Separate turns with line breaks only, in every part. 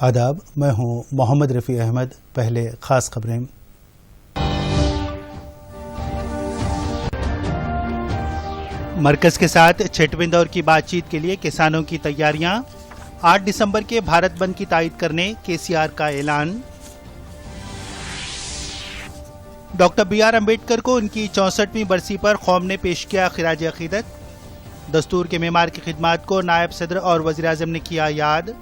आदाब, मैं हूं मोहम्मद रफ़ी अहमद। पहले खास खबरें। मरकज के साथ छठवें दौर की बातचीत के लिए किसानों की तैयारियां। 8 दिसंबर के भारत बंद की तायद करने केसीआर का ऐलान। डॉक्टर BR अम्बेडकर को उनकी 64वीं बरसी पर कौम ने पेश किया खिराज अकीदत। दस्तूर के मेमार की खिदमात को नायब सदर और वज़ीर आज़म ने किया याद।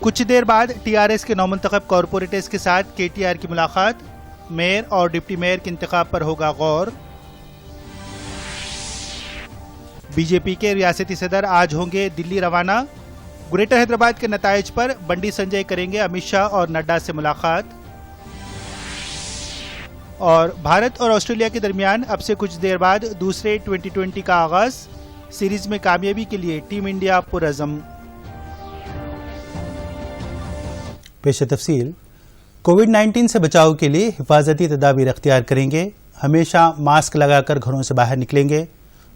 कुछ देर बाद TRS के नौमुंतखब कॉरपोरेटर्स के साथ KTR की मुलाकात। मेयर और डिप्टी मेयर के इंतखाब पर होगा गौर। BJP के रियासती सदर आज होंगे दिल्ली रवाना। ग्रेटर हैदराबाद के नताइज पर बंडी संजय करेंगे अमित शाह और नड्डा से मुलाकात। और भारत और ऑस्ट्रेलिया के दरमियान अब से कुछ देर बाद दूसरे T20 का आगाज। सीरीज में कामयाबी के लिए टीम इंडिया पुरअज़म। पेश तफसील। कोविड-19 से बचाव के लिए हिफाजती तदाबीर अख्तियार करेंगे। हमेशा मास्क लगाकर घरों से बाहर निकलेंगे।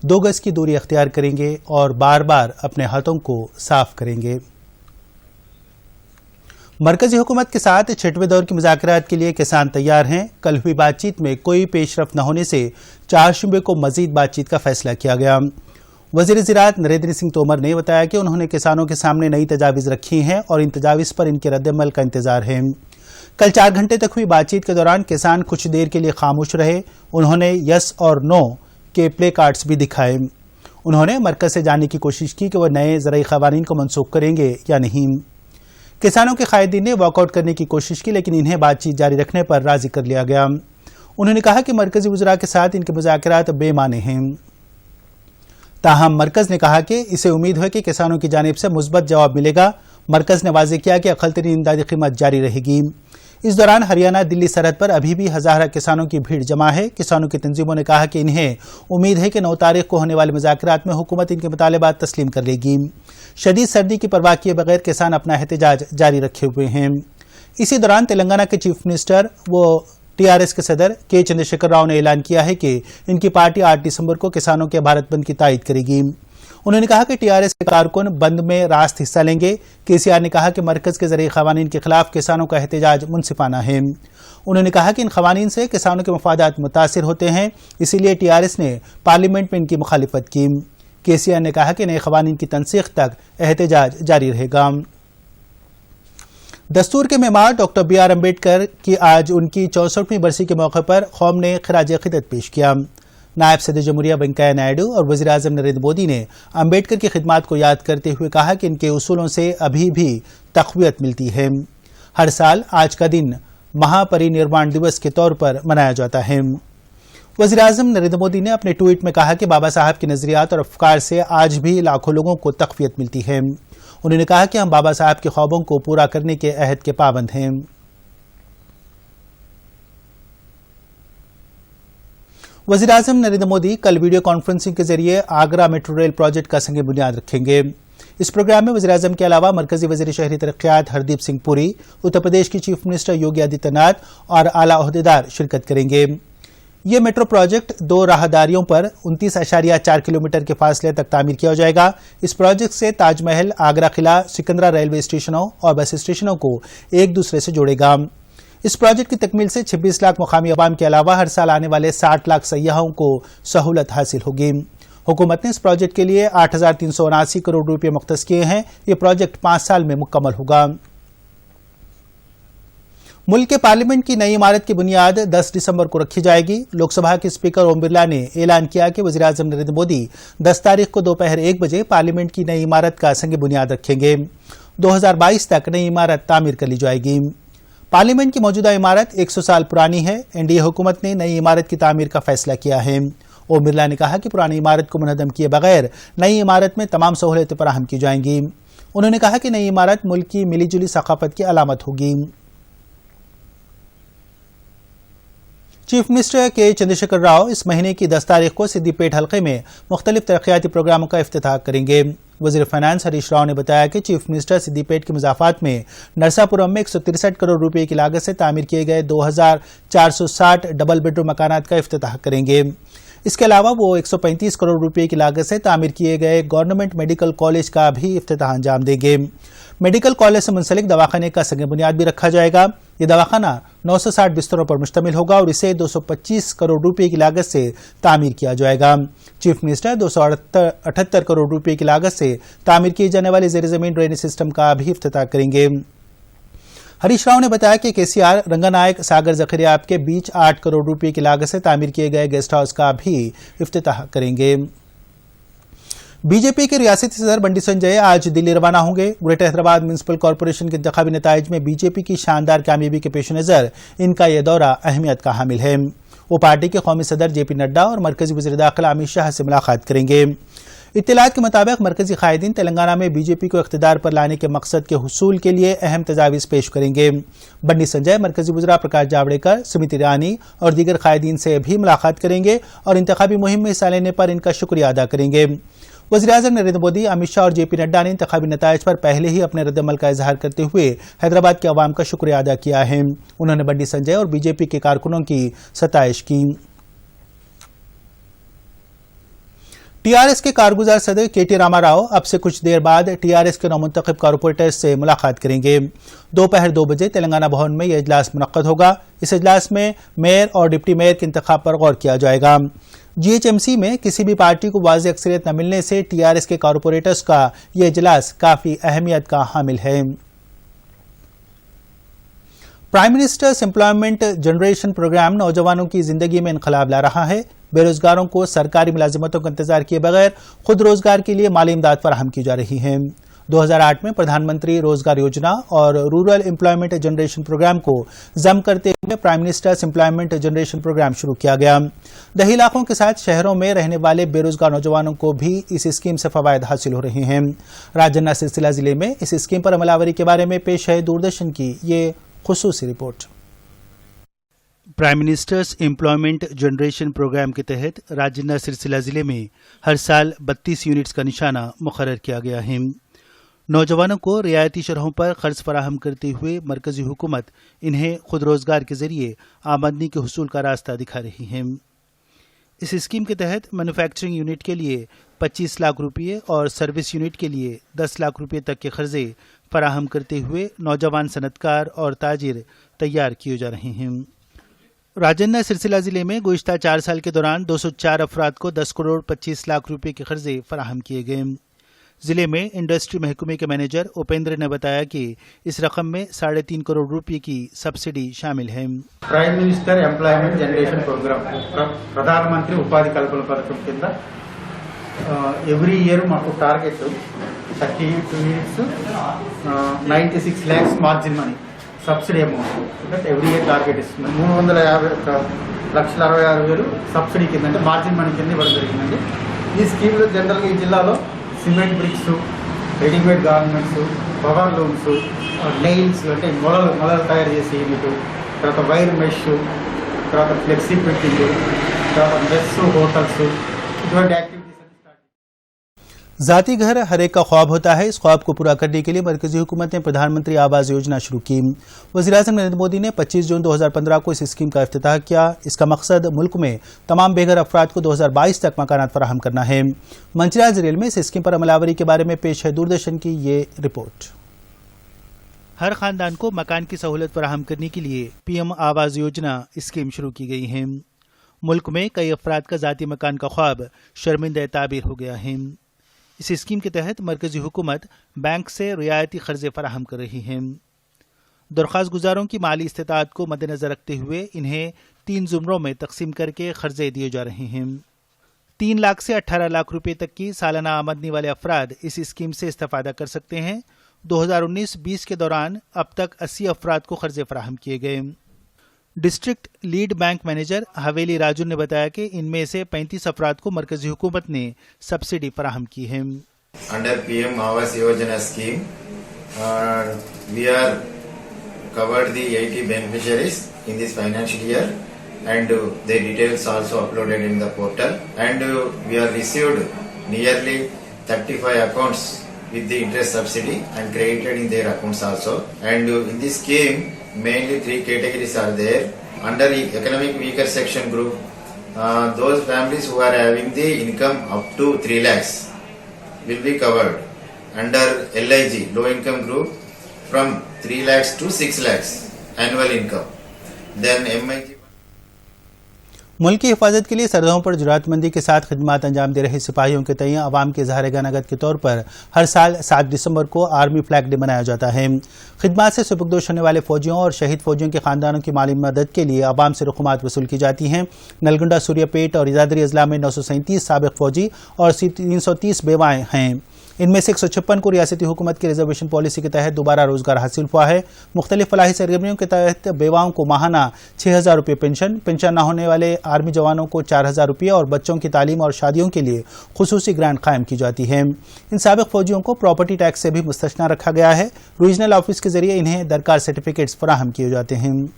2 गज की दूरी अख्तियार करेंगे और बार बार अपने हाथों को साफ करेंगे। मरकजी हुकूमत के साथ छठवें दौर की मुज़ाकरात के लिए किसान तैयार हैं। कल हुई बातचीत में कोई पेशरफ न होने से 4 शुबे को मजीद बातचीत का फैसला किया गया। वज़ीर ज़राअत नरेंद्र सिंह तोमर ने बताया कि उन्होंने किसानों के सामने नई तजावीज़ रखी हैं और इन तजावीज़ पर इनके रद्दअमल का इंतजार है। कल 4 घंटे तक हुई बातचीत के दौरान किसान कुछ देर के लिए खामोश रहे। उन्होंने यस और नो के प्ले कार्ड्स भी दिखाए। उन्होंने मरकज से जानने की कोशिश की कि वह नए ज़रई क़वानीन को मनसूख करेंगे या नहीं। किसानों के कायदीन ने वॉकआउट करने की कोशिश की, लेकिन इन्हें बातचीत जारी रखने पर राजी कर लिया गया। उन्होंने कहा कि मरकजी वज़रा के साथ इनके मुज़ाकरात बेमाने हैं। ताहम मरकज ने कहा कि इसे उम्मीद है कि किसानों की जानिब से मुस्बत जवाब मिलेगा। मरकज ने वाज़ेह किया कि अक़ल इमदादी क़ीमत जारी रहेगी। इस दौरान हरियाणा दिल्ली सरहद पर अभी भी हज़ारा किसानों की भीड़ जमा है। किसानों की तंजीमों ने कहा कि इन्हें उम्मीद है कि 9 तारीख को होने वाले मुज़ाकरात में हुकूमत इनके मुतालिबात तस्लीम कर लेगी। शदीद सर्दी की परवाह किए बगैर किसान अपना एहतजाज जारी रखे हुए हैं। इसी दौरान तेलंगाना के चीफ मिनिस्टर व TRS के सदर K चंद्रशेखर राव ने ऐलान किया है कि इनकी पार्टी 8 दिसंबर को किसानों के भारत बंद की तायद करेगी। उन्होंने कहा कि TRS के कारकुन बंद में रास्त हिस्सा लेंगे। KCR ने कहा कि मरकज के ज़रिए क़वानीन के खिलाफ किसानों का एहतजाज मुनसिफाना है। उन्होंने कहा कि इन क़वानीन से किसानों के मफादात मुतासिर होते हैं, इसीलिए TRS ने पार्लियामेंट में इनकी मुखालिफत की। KCR ने कहा कि नए क़वानीन की तनसीख तक एहतजाज जारी रहेगा। दस्तूर के मेमार डॉक्टर BR अम्बेडकर की आज उनकी 64वीं बरसी के मौके पर कौम ने खिराज अक़ीदत पेश किया। नायब सदर जमहूरिया वेंकैया नायडू और वज़ीर आज़म नरेंद्र मोदी ने अम्बेडकर की खिदमात को याद करते हुए कहा कि इनके उसूलों से अभी भी तक़वियत मिलती है। हर साल आज का दिन महापरिनिर्वाण दिवस के तौर पर मनाया जाता है। वज़ीर आज़म नरेंद्र मोदी ने अपने ट्वीट में कहा कि बाबा साहब के नज़रियात और अफ़कार से आज भी लाखों लोगों को तक़वियत मिलती है। उन्होंने कहा कि हम बाबा साहब के ख्वाबों को पूरा करने के अहद के पाबंद हैं। वज़ीर आज़म नरेंद्र मोदी कल वीडियो कॉन्फ्रेंसिंग के जरिए आगरा मेट्रो रेल प्रोजेक्ट का संग बुनियाद रखेंगे। इस प्रोग्राम में वज़ीर आज़म के अलावा मरकजी वज़ीर शहरी तरक्यात हरदीप सिंह पुरी, उत्तर प्रदेश की चीफ मिनिस्टर योगी आदित्यनाथ और आला ओहदेदार शिरकत करेंगे। ये मेट्रो प्रोजेक्ट 2 राहदारियों पर 29.4 किलोमीटर के फासले तक तामीर किया जाएगा। इस प्रोजेक्ट से ताजमहल, आगरा किला, सिकंदरा रेलवे स्टेशनों और बस स्टेशनों को एक दूसरे से जोड़ेगा। इस प्रोजेक्ट की तकमील से 26 लाख मुकामी अवाम के अलावा हर साल आने वाले 60 लाख सयाहों को सहूलत हासिल होगी। हुकूमत ने इस प्रोजेक्ट के लिए 8,379 करोड़ रुपये मुख्तस किए हैं। ये प्रोजेक्ट 5 साल में मुकम्मल होगा। मुल्क के पार्लियामेंट की नई इमारत की बुनियाद 10 दिसंबर को रखी जाएगी। लोकसभा के स्पीकर ओम बिरला ने ऐलान किया कि वज़ीर आज़म नरेंद्र मोदी 10 तारीख को दोपहर 1 बजे पार्लियामेंट की नई इमारत का संग बुनियाद रखेंगे। 2022 तक नई इमारत तामीर कर ली जाएगी। पार्लियामेंट की मौजूदा इमारत 100 साल पुरानी है। NDA हुकूमत ने नई इमारत की तामीर का फैसला किया है। ओम बिरला ने कहा कि पुरानी इमारत को मुनहदम किए बगैर नई इमारत में तमाम सहूलतें फराहम की जाएंगी। उन्होंने कहा कि नई इमारत मुल्क की मिली जुली सकाफत की अलामत होगी। Chief minister K Chandrashekhar Rao इस महीने की 10 तारीख को सिद्दीपेट हल्के में मुख्तलिफ तरक्याती प्रोग्रामों का इफ्तिताह करेंगे। वज़ीर फाइनेंस हरीश राव ने बताया कि चीफ मिनिस्टर सिद्दीपेट के मुज़ाफ़ात में नरसापुरम में 163 करोड़ रुपए की लागत से तामीर किए गए 2,460 डबल बेडरूम मकानात का इफ्तिताह करेंगे। इसके अलावा वो 135 करोड़ रुपए की लागत से तामीर किए गए गवर्नमेंट मेडिकल कॉलेज का भी इफ्तिताह अंजाम देंगे। मेडिकल कॉलेज से मुंसलिक दवाखाने का संग बुनियाद भी रखा जाएगा। ये दवाखाना 960 बिस्तरों पर मुश्तमिल होगा और इसे 225 करोड़ रुपए की लागत से तामीर किया जाएगा। चीफ मिनिस्टर 278 करोड़ रुपए की लागत से तामीर किए जाने वाले ज़ेर ज़मीन ड्रेनेज सिस्टम का भी इफ्तिताह करेंगे। हरीश राव ने बताया कि केसीआर रंगानायक सागर जखरियाब के बीच 8 करोड़ रुपए की लागत से तामीर किए गए गेस्ट हाउस का भी इफ्तिताह करेंगे। बीजेपी के रियासती सदर बंडी संजय आज दिल्ली रवाना होंगे। ग्रेटर हैदराबाद म्युनिसिपल कॉरपोरेशन के इंतखाबी नताइज में बीजेपी की शानदार कामयाबी के पेश नजर इनका यह दौरा अहमियत का हामिल है। वो पार्टी के कौमी सदर जेपी नड्डा और मरकजी वज़ीर दाखिला अमित शाह से मुलाकात करेंगे। इत्तलात के मुताबिक मरकजी कायदीन तेलंगाना में बीजेपी को इख्तिदार पर लाने के मकसद के हुसूल के लिए अहम तजावीज़ पेश करेंगे। बंडी संजय मरकजी वज़ीरा प्रकाश जावड़ेकर, स्मृति ईरानी और दीगर कायदीन से भी मुलाकात करेंगे और इंतखाबी मुहिम में हिस्सा लेने पर इनका शुक्रिया अदा करेंगे। वज़ीर-ए-आज़म नरेंद्र मोदी, अमित शाह और जेपी नड्डा ने इंतखाबी नताइज पर पहले ही अपने रद्द-ए-अमल का इजहार करते हुए हैदराबाद के अवाम का शुक्रिया अदा किया है। उन्होंने बंडी संजय और बीजेपी के कारकुनों की सताइश की। टीआरएस के कारगुजार सदर केटी रामाराव अब से कुछ देर बाद टीआरएस के नौमुंतखब कारपोरेटर्स से मुलाकात करेंगे। दोपहर 2 बजे तेलंगाना भवन में यह इजलास मुनक्कद होगा। इस इजलास में मेयर और डिप्टी मेयर के इंतखाब पर गौर किया जाएगा। जीएचएमसी में किसी भी पार्टी को वाज़ेह अक्सरियत न मिलने से टीआरएस के कारपोरेटर्स का यह इजलास काफी अहमियत का हामिल है। Prime minister's employment generation program नौजवानों की जिंदगी में इनकलाब ला रहा है। बेरोजगारों को सरकारी मुलाजिमतों का इंतजार किए बगैर खुद रोजगार के लिए माली इमदाद फराहम की जा रही है। 2008 में प्रधानमंत्री रोजगार योजना और रूरल एम्प्लॉयमेंट जनरेशन प्रोग्राम को जम करते हुए prime minister's employment generation program शुरू किया गया। 10 इलाकों के साथ शहरों में रहने वाले बेरोजगार नौजवानों को भी इस स्कीम से फवायद हासिल हो रहे हैं। राजन्ना सिलसिला जिले में इस स्कीम पर अमलावरी के बारे में पेश है दूरदर्शन की ये खुसूसी report. Prime minister's employment generation programme के तहत राजन्ना सिलसिला जिले में हर साल 32 यूनिट्स का निशाना मुकर्रर किया गया है। नौजवानों को रियायती शरहों पर कर्ज फराहम करते हुए मरकजी हुकूमत इन्हें खुद रोजगार के जरिए आमदनी के हुसूल का रास्ता दिखा रही है। इस स्कीम के तहत मैन्युफैक्चरिंग यूनिट के लिए 25 लाख रुपये और सर्विस यूनिट के लिए 10 लाख रुपये तक के कर्जे फराहम करते हुए नौजवान सनतकार और ताजिर तैयार किए जा रहे हैं। राजन्ना सिलसिला जिले में गुज़िश्ता 4 साल के दौरान 204 अफराद को 10 करोड़ 25 लाख रुपये के कर्जे फराहम किए गए। जिले में इंडस्ट्री महकमे के मैनेजर उपेंद्र ने बताया कि इस रकम में 3.5 करोड़ रुपये की सब्सिडी शामिल है।
Prime minister employment generation program प्रधानमंत्री उपाधि कल्पना पथकం కింద ఎవ్రీ ఇయర్ మాకు target 32 units 96 lakhs margin money subsidy amount every year target ఇస్తుంది। 350,66,000 సబ్సిడీ కింద అంటే మార్జిన్ మనీ కింద ఇవ్వడం జరిగిందండి। ఈ స్కీమ్లో జనరల్గా ఈ జిల్లాలో cement bricks, readymade garments, power looms, nails అంటే మొదలు తయారు చేసే యూనిట్, తర్వాత వైర్ మెష్, తర్వాత ఫ్లెక్సీ ఫిట్టింగ్, తర్వాత మెస్ హోటల్స్ ఇటువంటి యాక్టివిటీస్।
ذاتی घर हर एक का ख्वाब होता है। इस ख्वाब को पूरा करने के लिए मरकजी हुकूमत ने प्रधानमंत्री आवास योजना शुरू की। वज़ीर-ए-आज़म नरेंद्र मोदी ने 25 जून 2015 को इस स्कीम का इफ्तिताह किया। इसका मकसद मुल्क में तमाम बेघर अफराद को 2022 तक मकानात फराहम करना है। मंचिलिया जिले में इस स्कीम पर अमलावरी के बारे में पेश है दूरदर्शन की ये रिपोर्ट। हर खानदान को मकान की सहूलत फराहम करने के लिए पीएम आवास योजना स्कीम शुरू की गई है। मुल्क में कई अफराद का ज़ाती मकान का ख्वाब शर्मिंदा ताबीर हो गया है। इस स्कीम के तहत मरकजी हुकूमत बैंक से रियायती कर्जे फराहम कर रही है। दरख्वास्त गुजारों की माली इस्तिताअत को मद्देनजर रखते हुए इन्हें 3 जुमरों में तकसीम करके कर्जे दिए जा रहे हैं। 3 लाख से 18 लाख रुपए तक की सालाना आमदनी वाले अफराद इस स्कीम से इस्तेफादा कर सकते हैं। 2019-20 के दौरान अब तक 80 अफराद को कर्जे फराहम किए गए। डिस्ट्रिक्ट लीड बैंक मैनेजर हवेली राजू ने बताया कि इनमें से 35 अफराद को मरकजी हुकूमत ने सब्सिडी फराहम की है।
Under PM Awas Yojana scheme we are covered the 80 beneficiaries in this financial year and their details also uploaded in the portal and we have received nearly 35 accounts with the interest subsidy and credited in their accounts also and in this scheme mainly 3 categories are there. Under economic weaker section group those families who are having the income up to 3 lakhs will be covered under LIG, low income group, from 3 lakhs to 6 lakhs annual income. Then MIG.
मुल्क की हिफाजत के लिए सरहदों पर जुरातमंदी के साथ खिदमत अंजाम दे रहे सिपाहियों के तय अवाम के इज़हार गनागत के तौर पर हर साल 7 दिसंबर को आर्मी फ्लैग डे मनाया जाता है। खिदमत से सुपुर्दोश होने वाले फौजियों और शहीद फौजियों के खानदानों की माली मदद के लिए अवाम से रकूमात वसूल की जाती हैं। नलगंडा, सूर्यापेट और इजादरी अजला में 937 साबिक फौजी और 330 बेवाएं हैं। इनमें से 156 को रियासती हुकूमत की रिजर्वेशन पॉलिसी के तहत दोबारा रोजगार हासिल हुआ है। मुख्तलिफ फलाही सरगर्मियों के तहत बेवाओं को माहाना 6,000 रुपये पेंशन न होने वाले आर्मी जवानों को 4,000 रुपये और बच्चों की तालीम और शादियों के लिए खुसूसी ग्रांट कायम की जाती है। इन साबिक फौजियों को प्रॉपर्टी टैक्स से भी मुस्तस्ना रखा गया है। रीजनल ऑफिस के जरिए इन्हें दरकार सर्टिफिकेट्स फराहम किए जाते हैं।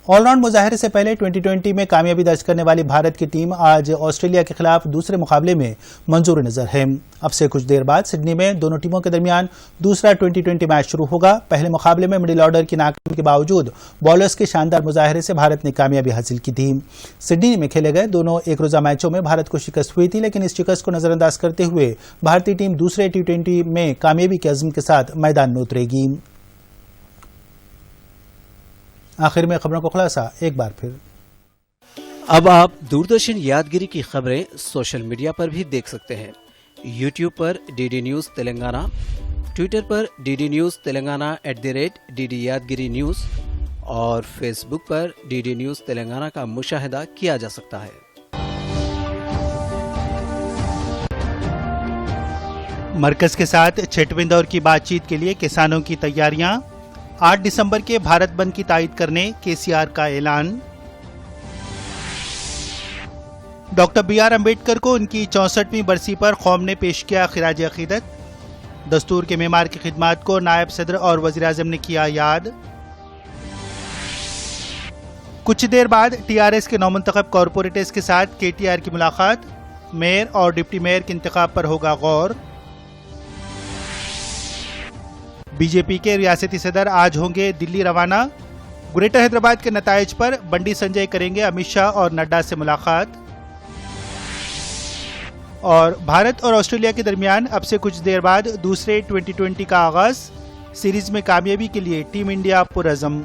ऑलराउंड मुजाहरे से पहले 2020 में कामयाबी दर्ज करने वाली भारत की टीम आज ऑस्ट्रेलिया के खिलाफ दूसरे मुकाबले में मंजूर नजर है। अब से कुछ देर बाद सिडनी में दोनों टीमों के दरमियान दूसरा 2020 मैच शुरू होगा। पहले मुकाबले में मिडिल ऑर्डर की नाकामी के बावजूद बॉलर्स के शानदार मुजाहरे से भारत ने कामयाबी हासिल की थी। सिडनी में खेले गए दोनों एक रोजा मैचों में भारत को शिकस्त हुई थी, लेकिन इस शिकस्त को नजरअंदाज करते हुए भारतीय टीम दूसरे T20 में कामयाबी के अज़्म के साथ मैदान में उतरेगी। आखिर में खबरों को खुलासा एक बार फिर।
अब आप दूरदर्शन यादगिरी की खबरें सोशल मीडिया पर भी देख सकते हैं। YouTube पर DD न्यूज़ तेलंगाना, ट्विटर पर DD न्यूज़ तेलंगाना @DD यादगिरी न्यूज़ और फेसबुक पर DD न्यूज़ तेलंगाना का मुशाहिदा किया जा सकता है।
मरकज के साथ 6वें दौर की बातचीत के लिए किसानों की तैयारियां। 8 दिसंबर के भारत बंद की तायद करने KCR का ऐलान। डॉक्टर BR अम्बेडकर को उनकी 64वीं बरसी पर कौम ने पेश किया खिराज अकीदत। दस्तूर के मेमार की खिदमत को नायब सदर और वज़ीर आज़म ने किया याद। कुछ देर बाद TRS के नौमुंतखब कॉरपोरेटर्स के साथ KTR की मुलाकात। मेयर और डिप्टी मेयर के इंतखाब पर होगा गौर। बीजेपी के रियासती सदर आज होंगे दिल्ली रवाना। ग्रेटर हैदराबाद के नताइज पर बंडी संजय करेंगे अमित शाह और नड्डा से मुलाकात। और भारत और ऑस्ट्रेलिया के दरमियान अब से कुछ देर बाद दूसरे 2020 का आगाज। सीरीज में कामयाबी के लिए टीम इंडिया पुरअज़्म।